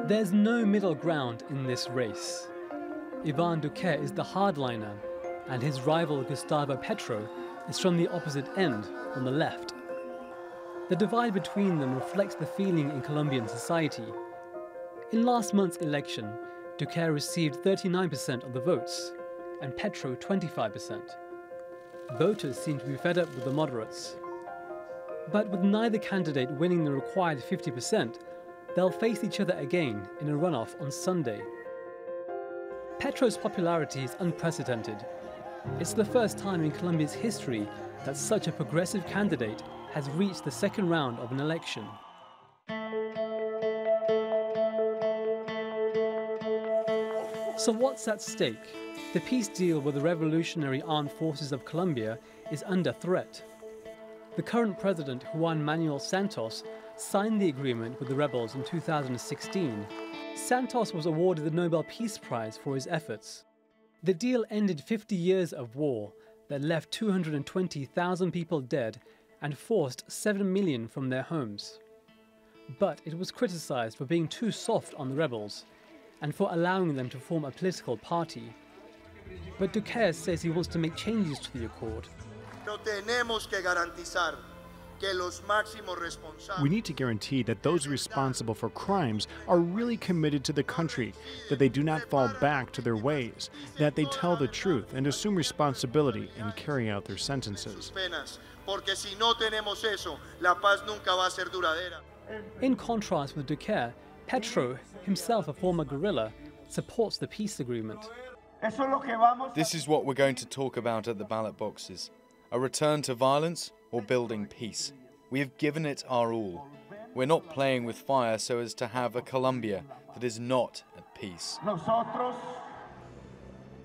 There's no middle ground in this race. Ivan Duque is the hardliner, and his rival Gustavo Petro is from the opposite end, on the left. The divide between them reflects the feeling in Colombian society. In last month's election, Duque received 39% of the votes, and Petro 25%. Voters seem to be fed up with the moderates. But with neither candidate winning the required 50%, they'll face each other again in a runoff on Sunday. Petro's popularity is unprecedented. It's the first time in Colombia's history that such a progressive candidate has reached the second round of an election. So what's at stake? The peace deal with the Revolutionary Armed Forces of Colombia is under threat. The current president, Juan Manuel Santos, signed the agreement with the rebels in 2016. Santos was awarded the Nobel Peace Prize for his efforts. The deal ended 50 years of war that left 220,000 people dead and forced 7 million from their homes. But it was criticized for being too soft on the rebels and for allowing them to form a political party. But Duque says he wants to make changes to the accord. We need to guarantee that those responsible for crimes are really committed to the country, that they do not fall back to their ways, that they tell the truth and assume responsibility in carrying out their sentences. In contrast with Duque, Petro, himself a former guerrilla, supports the peace agreement. This is what we're going to talk about at the ballot boxes. A return to violence or building peace. We have given it our all. We're not playing with fire so as to have a Colombia that is not at peace.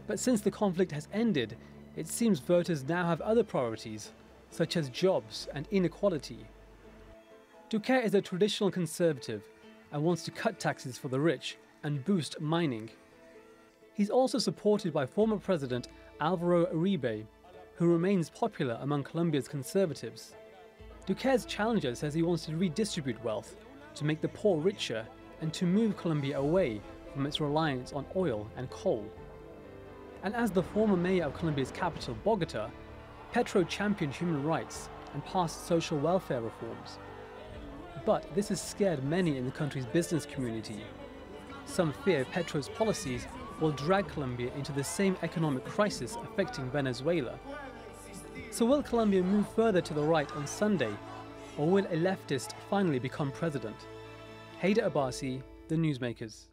But since the conflict has ended, it seems voters now have other priorities, such as jobs and inequality. Duque is a traditional conservative and wants to cut taxes for the rich and boost mining. He's also supported by former President Álvaro Uribe, who remains popular among Colombia's conservatives. Duque's challenger says he wants to redistribute wealth, to make the poor richer, and to move Colombia away from its reliance on oil and coal. And as the former mayor of Colombia's capital, Bogota, Petro championed human rights and passed social welfare reforms. But this has scared many in the country's business community. Some fear Petro's policies will drag Colombia into the same economic crisis affecting Venezuela. So will Colombia move further to the right on Sunday, or will a leftist finally become president? Hyder Abbasi, The Newsmakers.